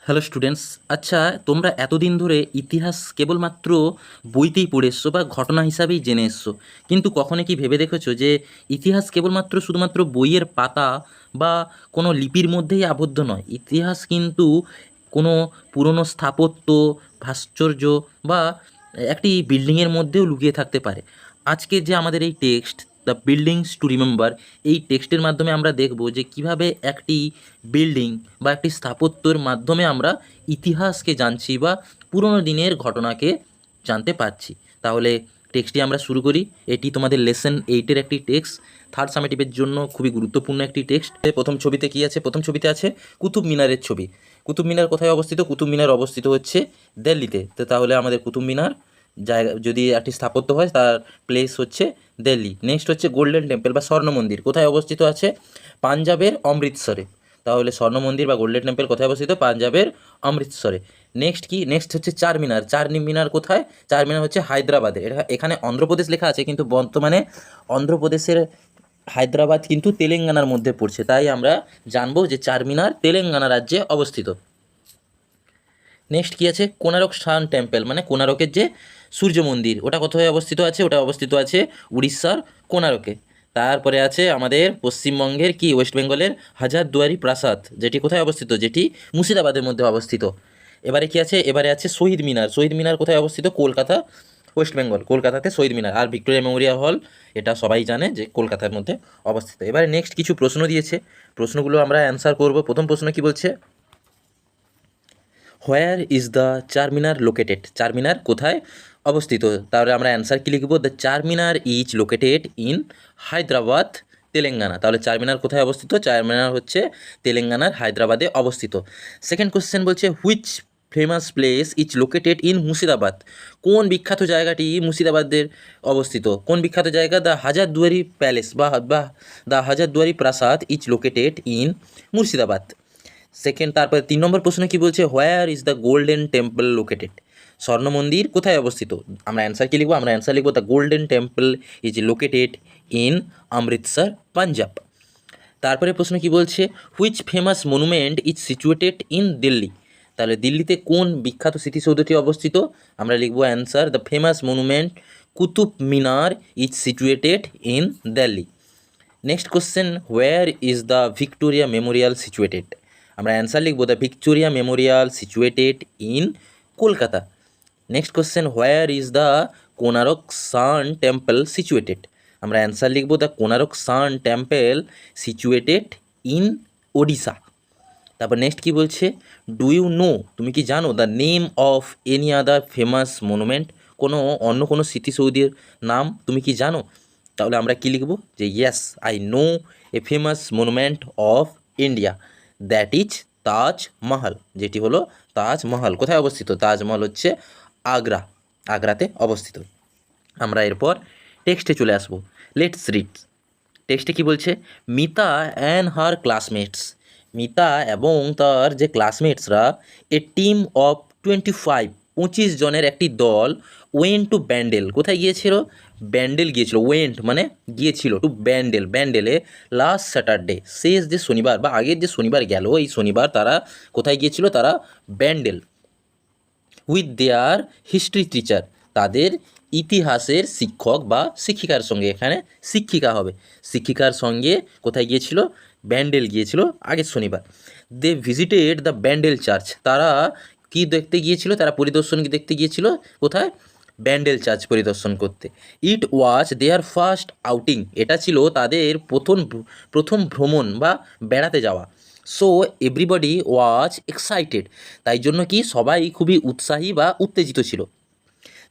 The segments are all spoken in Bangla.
Hello students. আচ্ছা, তোমরা এতদিন ধরে ইতিহাস কেবলমাত্র বইতেই পড়ে এসছো বা ঘটনা হিসাবেই জেনে এসছো, কিন্তু কখনো কি ভেবে দেখেছো যে ইতিহাস কেবলমাত্র শুধুমাত্র বইয়ের পাতা বা কোনো লিপির মধ্যেই আবদ্ধ নয়? ইতিহাস কিন্তু কোনো পুরনো স্থাপত্য, ভাস্কর্য বা একটি বিল্ডিংয়ের মধ্যেও লুকিয়ে থাকতে পারে। আজকে যে আমাদের এই text, the buildings to remember, এই টেক্সটের মাধ্যমে আমরা দেখব যে কিভাবে একটি বিল্ডিং বা একটি স্থাপত্যের মাধ্যমে আমরা ইতিহাসকে জানছি বা পুরনো দিনের ঘটনাকে জানতে পারছি। তাহলে টেক্সটটি আমরা শুরু করি। এটি তোমাদের লেসন 8-এর একটি টেক্সট, থার্ড সামেটিভের জন্য খুবই গুরুত্বপূর্ণ একটি টেক্সট। প্রথম ছবিতে কি আছে? প্রথম ছবিতে আছে কুতুব মিনারের ছবি। কুতুব মিনার কোথায় অবস্থিত? কুতুব মিনার অবস্থিত হচ্ছে দিল্লিতে। তো তাহলে আমাদের কুতুব মিনার জায়গা, যদি একটি স্থাপত্য হয়, তার প্লেস হচ্ছে দিল্লি। নেক্সট হচ্ছে গোল্ডেন টেম্পল বা স্বর্ণ মন্দির, কোথায় অবস্থিত আছে? পাঞ্জাবের অমৃতসরে। তাহলে স্বর্ণ মন্দির বা গোল্ডেন টেম্পল কোথায় অবস্থিত? পাঞ্জাবের অমৃতসরে। নেক্সট কি? নেক্সট হচ্ছে চারমিনার। চারমিনার কোথায়? চারমিনার হচ্ছে হায়দ্রাবাদে। এখানে অন্ধ্রপ্রদেশ লেখা আছে, কিন্তু বর্তমানে অন্ধ্রপ্রদেশের হায়দ্রাবাদ কিন্তু তেলেঙ্গানার মধ্যে পড়ছে, তাই আমরা জানবো যে চারমিনার তেলেঙ্গানা রাজ্যে অবস্থিত। নেক্সট কী আছে? কোণারক সান টেম্পল, মানে কোণারকের যে সূর্য মন্দির, ওটা কোথায় অবস্থিত আছে? ওটা অবস্থিত আছে উড়িষ্যার কোণারকে। তারপরে আছে আমাদের পশ্চিমবঙ্গের কি, ওয়েস্ট বেঙ্গলের হাজারদুয়ারি প্রাসাদ, যেটি কোথায় অবস্থিত? যেটি মুর্শিদাবাদের মধ্যে অবস্থিত। এবারে কি আছে? এবারে আছে শহীদ মিনার। শহীদ মিনার কোথায় অবস্থিত? কলকাতা, ওয়েস্ট বেঙ্গল। কলকাতাতে শহীদ মিনার। আর ভিক্টোরিয়া মেমোরিয়াল হল, এটা সবাই জানে যে কলকাতার মধ্যে অবস্থিত। এবারে নেক্সট কিছু প্রশ্ন দিয়েছে, প্রশ্নগুলো আমরা অ্যান্সার করব। প্রথম প্রশ্ন কি বলছে? হোয়ার is the Charminar located? Charminar কোথায় অবস্থিত? তাহলে আমরা অ্যান্সার কী লিখব? The Charminar is located in Hyderabad, Telangana. তাহলে চারমিনার কোথায় অবস্থিত? চারমিনার হচ্ছে তেলেঙ্গানার হায়দ্রাবাদে অবস্থিত। সেকেন্ড কোশ্চেন বলছে which famous place is located in Murshidabad? কোন বিখ্যাত জায়গাটি মুর্শিদাবাদের অবস্থিত? কোন বিখ্যাত জায়গা? দ্য হাজারদুয়ারি প্যালেস বা দ্য হাজারদুয়ারি প্রাসাদ is located in Murshidabad. Second, তারপরে 3 নম্বর প্রশ্ন কি বলছে? হোয়ার is the Golden temple located? স্বর্ণ মন্দির কোথায় অবস্থিত? আমরা অ্যান্সার কি লিখবো? আমরা অ্যান্সার লিখবো the Golden Temple is located in Amritsar, Punjab. তারপরে প্রশ্ন কি বলছে? Which famous monument is situated in Delhi? তাহলে দিল্লিতে কোন বিখ্যাত স্মৃতিসৌধটি অবস্থিত? আমরা লিখবো answer the famous monument Qutub Minar is situated in Delhi. Next question, where is the Victoria Memorial situated? আমরা অ্যান্সার লিখবো the Victoria Memorial situated in Kolkata. Next question, where is the Konark Sun Temple situated? আমরা অ্যান্সার লিখবো the Konark Sun Temple situated in Odisha. তারপর নেক্সট কী বলছে? ডু ইউ নো, তুমি কি জানো, the name of any other famous monument? কোনো অন্য কোনো স্মৃতিসৌধের নাম তুমি কি জানো? তাহলে আমরা কি লিখব? যে yes, I know a famous monument of India, that is Taj Mahal, যেটি হলো তাজমহল। কোথায় অবস্থিত? তাজমহল হচ্ছে আগ্রা, আগ্রাতে অবস্থিত। আমরা এরপর টেক্সটে চলে আসবো। Let's read. টেক্সটে কী বলছে? Mita and her classmates, Mita এবং তার যে ক্লাসমেটসরা, এ টিম অফ 25 জনের একটি দল, ওয়েন্ট টু ব্যান্ডেল, কোথায় গিয়েছিল? ব্যান্ডেল গিয়েছিল। ওয়েন্ট মানে গিয়েছিল, টু ব্যান্ডেল, ব্যান্ডেলে লাস্ট স্যাটারডে, শেষ যে শনিবার বা আগের যে শনিবার গেল, এই শনিবার তারা কোথায় গিয়েছিল? তারা Bandel. With their history teacher, তাদের ইতিহাসের শিক্ষক বা শিক্ষিকার সঙ্গে, এখানে শিক্ষিকা হবে, শিক্ষিকার সঙ্গে কোথায় গিয়েছিল? ব্যান্ডেল গিয়েছিল আগের শনিবার। They visited the Bandel church, তারা কি দেখতে গিয়েছিল? তারা পরিদর্শন দেখতে গিয়েছিল কোথায়? ব্যান্ডেল চার্চ পরিদর্শন করতে। ইট ওয়াজ দেয়ার ফার্স্ট আউটিং, এটা ছিল তাদের প্রথম ভ্রমণ বা বেড়াতে যাওয়া। সো এভরিবডি ওয়াজ এক্সাইটেড, তাই জন্য কি সবাই খুবই উৎসাহী বা উত্তেজিত ছিল।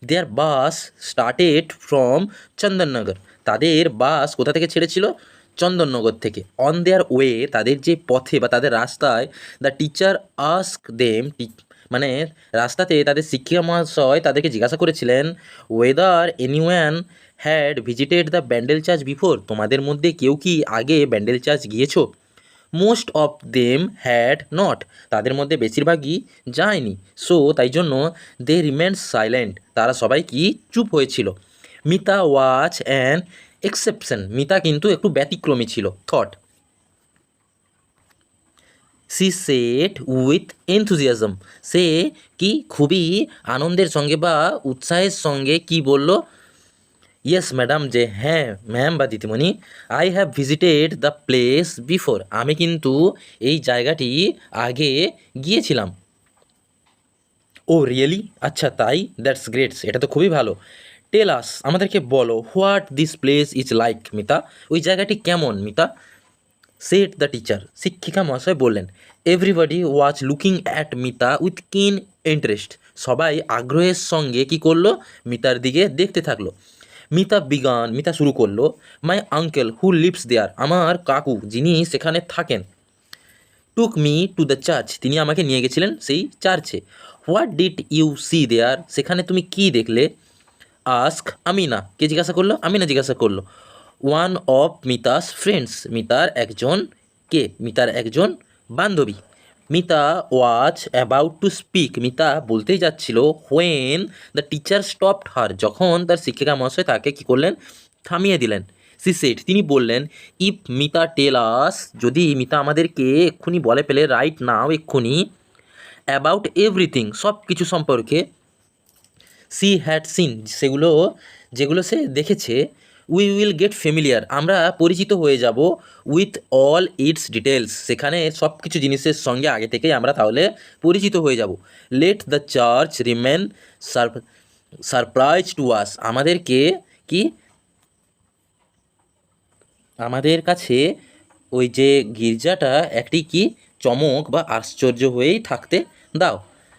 দেয়ার বাস স্টার্টেড ফ্রম চন্দননগর, তাদের বাস কোথা থেকে ছেড়েছিল? চন্দননগর থেকে। অন দেয়ার ওয়ে, তাদের যে পথে বা তাদের রাস্তায়, দ্য টিচার আস্ক দেম, মানে রাস্তাতে তাদের শিক্ষিকা মহাশয় তাদেরকে জিজ্ঞাসা করেছিলেন, weather anyone had visited the Bandel church before, তোমাদের মধ্যে কেউ কি আগে ব্যান্ডেল চার্চ গিয়েছো? Most of them had not, তাদের মধ্যে বেশিরভাগই যায়নি। সো তাই জন্য দে রিমেন্ড সাইলেন্ট, তারা সবাই কি চুপ হয়েছিল। Mita was an exception, Mita কিন্তু একটু ব্যতিক্রমী ছিল। Thought, she set with enthusiasm, সে কি খুবই আনন্দের সঙ্গে বা উৎসাহের সঙ্গে কি বলল, ইয়েস ম্যাডাম, যে হ্যাঁ ম্যাম বা দিদিমণি, I have visited the place before, আমি কিন্তু এই জায়গাটি আগে গিয়েছিলাম। ও রিয়েলি, আচ্ছা তাই, দ্যাটস গ্রেটস, এটা তো খুবই ভালো। টেল আস, আমাদেরকে বলো, what this place is like Mita, ওই জায়গাটি কেমন মিতা। সেট দ্য টিচার, শিক্ষিকা মহাশয় বললেন। Everybody was looking at Mita with কিন ইন্টারেস্ট, সবাই আগ্রহের সঙ্গে কি করলো, মিতার দিকে দেখতে থাকলো। মিতা শুরু করলো, মাই আঙ্কেল হু লিভস দেয়ার, আমার কাকু যিনি সেখানে থাকেন, took me to the church, তিনি আমাকে নিয়ে গেছিলেন সেই চার্চে। হোয়াট ডিড ইউ সি দেয়ার, সেখানে তুমি কি দেখলে। আস্ক আমিনা, কে জিজ্ঞাসা করলো, আমিনা জিজ্ঞাসা করলো। ওয়ান অফ মিতাস ফ্রেন্ডস, মিতার একজন বান্ধবী। Mita was about to speak, Mita বলতেই যাচ্ছিল, হোয়েন দ্য টিচার স্টপড হার, যখন তার শিক্ষিকা মহাশয় তাকে কী করলেন, থামিয়ে দিলেন। সি সেড, তিনি বললেন, ইফ মিতা টেল আস, যদি মিতা আমাদেরকে এক্ষুনি বলে ফেলে, রাইট নাও এক্ষুনি, অ্যাবাউট এভরিথিং, সব কিছু সম্পর্কে, সি হ্যাড সিন, যেগুলো সে দেখেছে, উই উইল গেট ফ্যামিলিয়ার, আমরা পরিচিত হয়ে যাব, উইথ অল ইটস ডিটেলস, সেখানে সব কিছু জিনিসের সঙ্গে আগে থেকেই আমরা তাহলে পরিচিত হয়ে যাব। Let the church remain surprise to us, আমাদের কাছে ওই যে গির্জাটা একটি কি চমক বা আশ্চর্য হয়েই থাকতে দাও।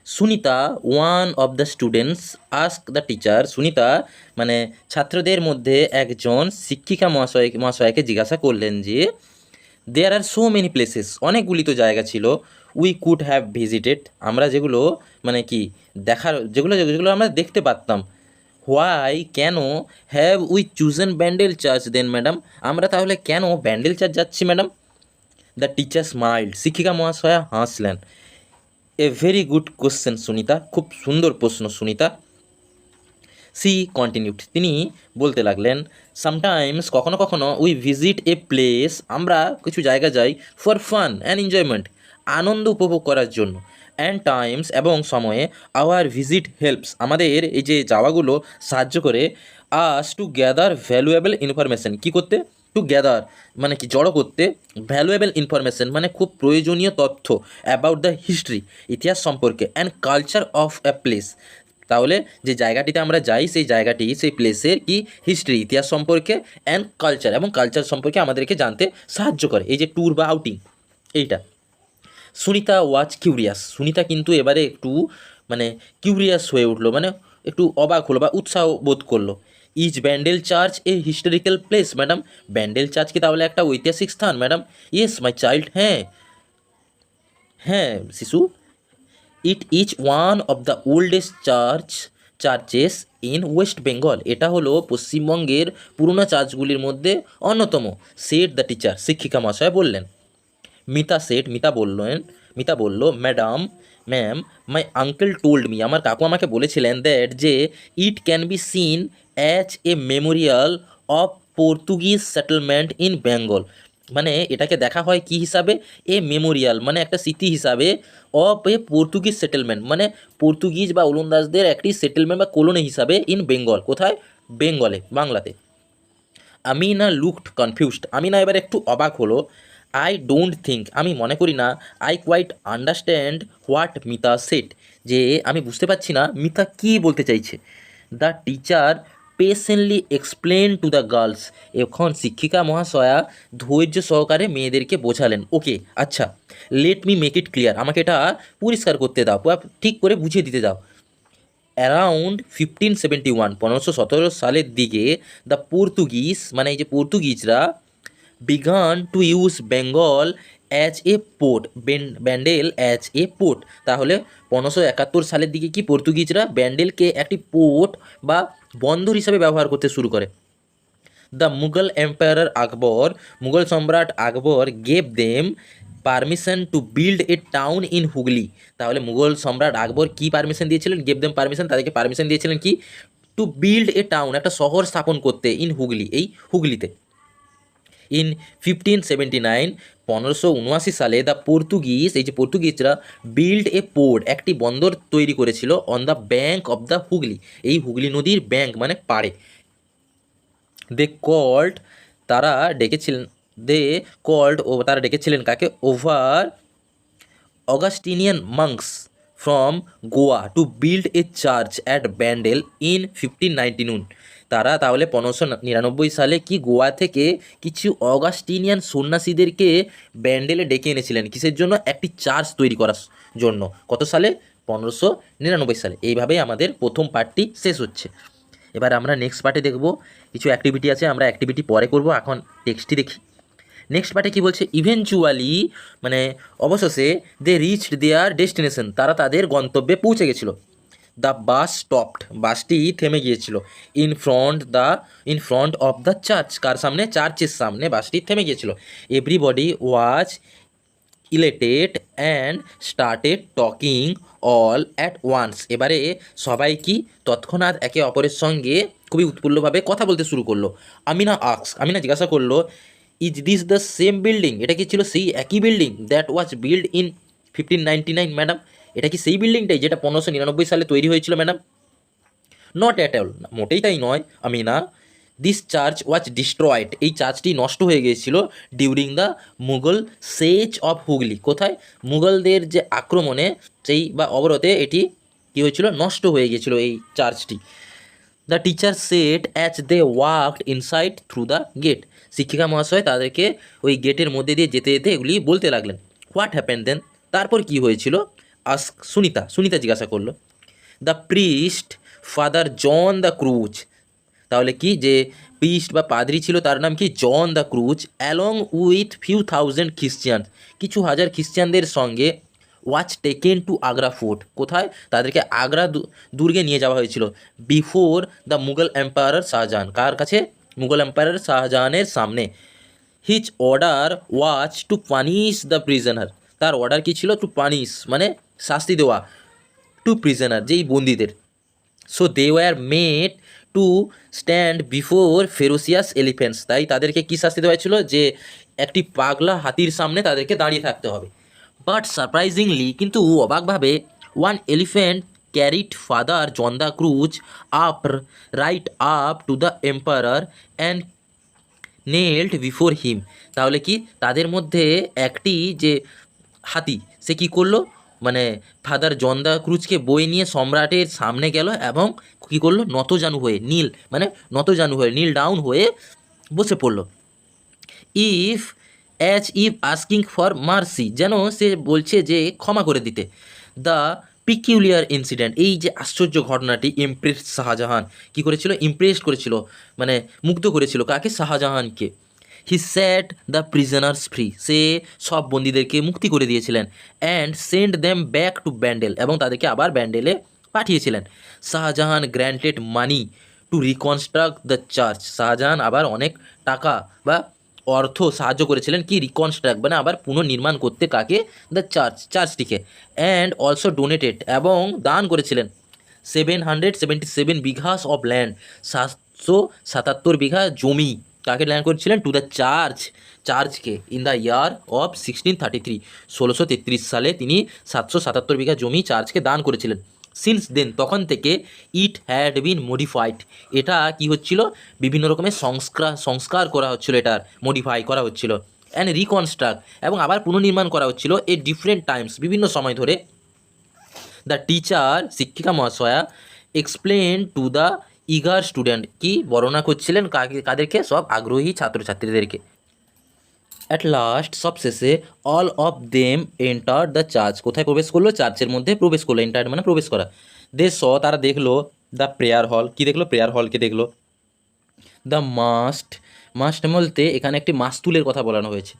Sunita, one of the students, ask the teacher, Sunita মানে ছাত্রদের মধ্যে একজন শিক্ষিকা মহাশয়কে জিজ্ঞাসা করলেন যে, দেয়ার আর সো মেনি প্লেসেস, অনেকগুলি তো জায়গা ছিল, উই কুড হ্যাভ ভিজিটেড, আমরা যেগুলো মানে কি দেখার, যেগুলো আমরা দেখতে পারতাম। হোয়াই, কেন, have we chosen Bandel church then madam, আমরা তাহলে কেন ব্যান্ডেল চার্চ যাচ্ছি ম্যাডাম। দ্য টিচার স্মাইল্ড, শিক্ষিকা মহাশয়া হাসলেন। A very good question Sunita, খুব সুন্দর প্রশ্ন সুনিতা। সি কন্টিনিউড, তিনি বলতে লাগলেন, সামটাইমস, কখনো কখনো, উই ভিজিট এ প্লেস, আমরা কিছু জায়গা যাই, ফর ফান অ্যান্ড এনজয়মেন্ট, আনন্দ উপভোগ করার জন্য, অ্যান্ড টাইমস, এবং সময়ে, আওয়ার ভিজিট হেল্পস, আমাদের এই যে যাওয়াগুলো সাহায্য করে, us to gather valuable information, কী করতে, টু গ্যাদার মানে কি জড়ো করতে, ভ্যালুয়েবল ইনফরমেশন মানে খুব প্রয়োজনীয় তথ্য, অ্যাবাউট দ্য হিস্ট্রি, ইতিহাস সম্পর্কে, and culture of a place, তাহলে যে জায়গাটিতে আমরা যাই সেই প্লেসের কি হিস্ট্রি, ইতিহাস সম্পর্কে, অ্যান্ড কালচার, এবং কালচার সম্পর্কে আমাদেরকে জানতে সাহায্য করে, এই যে ট্যুর বা আউটিং এইটা। সুনিতা ওয়াজ কিউরিয়াস, সুনিতা কিন্তু এবারে একটু মানে কিউরিয়াস হয়ে উঠলো, মানে একটু অবাক হলো বা উৎসাহ বোধ করলো। Is Bandel church a historical place madam, Bandel church কি তাহলে একটা ঐতিহাসিক স্থান ম্যাডাম। ইয়েস মাই চাইল্ড, হ্যাঁ হ্যাঁ শিশু। It is one of the oldest churches in West Bengal, এটা হলো পশ্চিমবঙ্গের পুরনো চার্চগুলির মধ্যে অন্যতম। সেট দ্য টিচার, শিক্ষিকা মহাশয় বললেন। মিতা বলল, ma'am, my uncle told me, আমার কাকু আমাকে বলেছিলেন, দ্যাট যে it can be seen as a Memorial of Portuguese settlement in Bengal, মানে এটাকে দেখা হয় কি হিসাবে, এ মেমোরিয়াল মানে একটা স্মৃতি হিসাবে, অফ এ পর্তুগিজ সেটেলমেন্ট মানে পর্তুগিজ বা ওলন্দাজদের একটি সেটেলমেন্ট বা কলোনি হিসাবে, ইন বেঙ্গল, কোথায়, বেঙ্গলে, বাংলাতে। আমিনা লুকড কনফিউজড, আমিনা এবার একটু অবাক হলো। আই ডোন্ট থিঙ্ক, আমি মনে করি না, I quite understand what Mita said, যে আমি বুঝতে পারছি না মিতা কী বলতে চাইছে। The teacher patiently explain to the girls, এখন শিক্ষিকা মহাশয়া ধৈর্য সহকারে মেয়েদেরকে বোঝালেন। ওকে আচ্ছা, let me make it clear, আমাকে এটা পরিষ্কার করতে দাও, ঠিক করে বুঝিয়ে দিতে দাও। অ্যারাউন্ড 1571, 1517 সালের দিকে, দ্য পর্তুগিজ মানে এই যে পর্তুগিজরা, began to use Bengal as a port, Bandel as a port, তাহলে 1571 সালের দিকে কি পর্তুগিজরা ব্যান্ডেলকে একটি পোর্ট বা বন্দর হিসাবে ব্যবহার করতে শুরু করে। দ্য মুঘল এম্পায়ার আকবর, মুঘল সম্রাট Akbar, gave them permission to build a town in Hooghly, তাহলে মুঘল সম্রাট আকবর কি পারমিশন দিয়েছিলেন, গেভ দেম পারমিশন, তাদেরকে পারমিশন দিয়েছিলেন কি, টু বিল্ড এ টাউন, একটা শহর স্থাপন করতে, ইন হুগলি, এই হুগলিতে। ইন 1579 1579 সালে দ্য পর্তুগিজ, এই যে পর্তুগিজরা বিল্ড এ পোর্ট, একটি বন্দর তৈরি করেছিল on the bank of the Hooghly, এই হুগলি নদীর ব্যাঙ্ক মানে পাড়ে। দে কল্ড, তারা ডেকেছিলেন, তারা ডেকেছিলেন কাকে? ওভার অগাস্টিনিয়ান মাংস from Goa two build A church at Bandel in 1591। তারা তাহলে 1599 সালে কি গোয়া থেকে কিছু অগাস্টিনিয়ান সন্ন্যাসীদেরকে ব্যান্ডেলে ডেকে এনেছিলেন, কিসের জন্য? একটি চার্চ তৈরি করার জন্য। কত সালে? 1599 সালে। এইভাবেই আমাদের প্রথম পার্টটি শেষ হচ্ছে। এবার আমরা নেক্সট পার্টে দেখব কিছু অ্যাক্টিভিটি আছে, আমরা অ্যাক্টিভিটি পরে করব, এখন টেক্সটটি দেখি। নেক্সট পার্টে কী বলছে? ইভেনচুয়ালি মানে অবশেষে দে রিচড দেয়ার ডেস্টিনেশন, তারা তাদের গন্তব্যে পৌঁছে গেছিলো। দ্য বাস স্টপড, বাসটি থেমে গিয়েছিল। In front of the church, কার সামনে? চার্চের সামনে বাসটি থেমে গিয়েছিল। Everybody was elated and started talking all at once, এবারে সবাই কি তৎক্ষণাৎ একে অপরের সঙ্গে খুবই উৎফুল্লভাবে কথা বলতে শুরু করলো। আমিনা জিজ্ঞাসা করলো, is this the same building, এটা কি ছিল সেই একই building? That was build in 1599 madam, এটা কি সেই বিল্ডিংটাই যেটা 1599 সালে তৈরি হয়েছিল ম্যাডাম? নট অ্যাট অল, মোটেই তাই নয় Amina. This church was destroyed, এই চার্চটি নষ্ট হয়ে গিয়েছিল during the Mughal Sage of Hooghly, কোথায়? মুঘলদের যে আক্রমণে সেই বা অবরোধে এটি কী হয়েছিল? নষ্ট হয়ে গিয়েছিল এই চার্চটি। The teacher said as they walked inside through the gate, শিক্ষিকা মহাশয় তাদেরকে ওই গেটের মধ্যে দিয়ে যেতে যেতে এগুলি বলতে লাগলেন। হোয়াট হ্যাপেন দেন, তারপর কি হয়েছিল? সুনিতা জিজ্ঞাসা করলো। The priest Father John the cruise, তাহলে কি যে প্রিস্ট বা পাদ্রি ছিল তার নাম কি? John the Cruz, along with few thousand Christian, কিছু হাজার খ্রিস্টানদের সঙ্গে was taken to Agra fort, কোথায়? তাদেরকে আগ্রা দুর্গে নিয়ে যাওয়া হয়েছিল। Before the Mughal empire Shahjahan, কার কাছে? মুঘল এম্পায়ার শাহজাহানের সামনে। His order was to punish the prisoner, তার অর্ডার কী ছিল? টু পানিশ মানে শাস্তি দেওয়া, টু প্রিজনার যেই বন্দীদের। So they were made to stand before ferocious elephants, তাই তাদেরকে কী শাস্তি দেওয়া হয়েছিল? যে একটি পাগলা হাতির সামনে তাদেরকে দাঁড়িয়ে থাকতে হবে। বাট সারপ্রাইজিংলি, কিন্তু অবাকভাবে, one elephant carried father John the Cruz right up to the empire and knelt before him, তাহলে কি তাদের মধ্যে একটি যে হাতি সে কী করলো? মানে ফাদার জন দ্য ক্রুজকে বয়ে নিয়ে সম্রাটের সামনে গেল এবং কী করলো? নতজানু হয়ে নীল ডাউন হয়ে বসে পড়লো। ইফ আস্কিং ফর মার্সি, যেন সে বলছে যে ক্ষমা করে দিতে। দ্য পিকিউলিয়ার ইনসিডেন্ট, এই যে আশ্চর্য ঘটনাটি ইমপ্রেসড শাহজাহান, কী করেছিল? ইমপ্রেসড করেছিল মানে মুগ্ধ করেছিল কাকে? শাহজাহানকে। He said the prisoners free, সে সব বন্দীদেরকে মুক্তি করে দিয়েছিলেন। And send them back to Bandel, এবং তাদেরকে আবার ব্যান্ডেলে পাঠিয়েছিলেন। Shahjahan granted money to reconstruct the church, Shahjahan আবার অনেক টাকা বা অর্থ সাহায্য করেছিলেন কি? রিকনস্ট্রাক্ট মানে আবার পুনর্নির্মাণ করতে, কাকে? দ্য চার্চটিকে। অ্যান্ড অলসো ডোনেটেড, এবং দান করেছিলেন 777 বিঘাস অফ ল্যান্ড, 777 বিঘা জমি, কাকে ল্যান্ড করেছিলেন? টু দ্য চার্চকে। ইন দ্য ইয়ার অফ 1633, 1633 সালে তিনি 777 বিঘা জমি চার্চকে দান করেছিলেন। সিন্স দেন, তখন থেকে ইট হ্যাড বিন মডিফাইড, এটা কি হচ্ছিল? বিভিন্ন রকমের সংস্কার করা হচ্ছিল, এটার মডিফাই করা হচ্ছিল। অ্যান্ড রিকনস্ট্রাক্ট, এবং আবার পুনর্নির্মাণ করা হচ্ছিল এ ডিফারেন্ট টাইমস, বিভিন্ন সময় ধরে। দ্য টিচার, শিক্ষিকা মহাশয়া, explain to the eager student, কি বর্ণনা করছিলেন কাদেরকে? সব আগ্রহী ছাত্রছাত্রীদেরকে। অ্যাট লাস্ট, সবশেষে, all of them enter the church, কোথায় প্রবেশ করলো? চার্চের মধ্যে প্রবেশ করলো। এন্টার মানে প্রবেশ করা। দে স, তারা দেখলো দ্য প্রেয়ার হল, কি দেখলো? প্রেয়ার হলকে দেখলো। দ্য মাস্ট বলতে এখানে একটি মাস্তুলের কথা বলানো হয়েছে।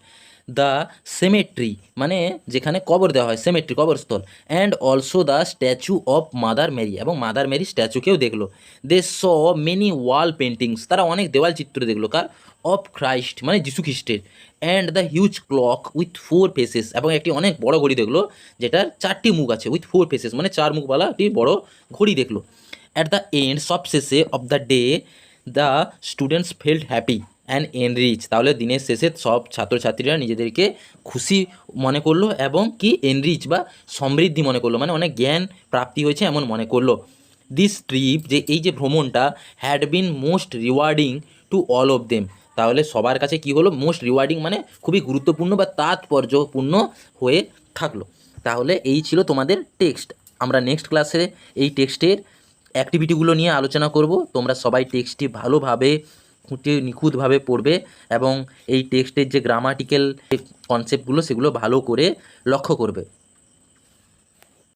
দ্য সেমেট্রি মানে যেখানে কবর দেওয়া হয়, সেমেট্রি কবরস্থল। And also the statue of Mother Mary, এবং মাদার মেরি স্ট্যাচুকেও দেখলো। They saw many wall paintings, তারা অনেক দেওয়াল চিত্র দেখলো, কার? অফ ক্রাইস্ট মানে যিশু খ্রিস্টের। And the huge clock with 4 faces, এবং একটি অনেক বড় ঘড়ি দেখলো যেটার 4টি মুখ আছে, উইথ 4 ফেসেস মানে 4 মুখওয়ালা একটি বড় ঘড়ি দেখলো। অ্যাট দ্য এন্ড, সবশেষে, of the day, the students felt happy, and enrich, তাহলে দিনের শেষে সব ছাত্রছাত্রীরা নিজেদেরকে খুশি মনে করলো এবং কি এনরিচ বা সমৃদ্ধি মনে করলো, মানে অনেক জ্ঞান প্রাপ্তি হয়েছে এমন মনে করলো। দিস ট্রিপ, যে এই যে ভ্রমণটা, had been most rewarding to all of them, তাহলে সবার কাছে কি হলো, মোস্ট রিওয়ার্ডিং মানে খুবই গুরুত্বপূর্ণ বা তাৎপর্যপূর্ণ হয়ে থাকলো। তাহলে এই ছিল তোমাদের টেক্সট। আমরা নেক্সট ক্লাসে এই টেক্সটের অ্যাক্টিভিটিগুলো নিয়ে আলোচনা করব। তোমরা সবাই টেক্সটটি ভালোভাবে খুঁটে নিখুঁতভাবে পড়বে এবং এই টেক্সটের যে গ্রামাটিক্যাল কনসেপ্টগুলো সেগুলো ভালো করে লক্ষ্য করবে।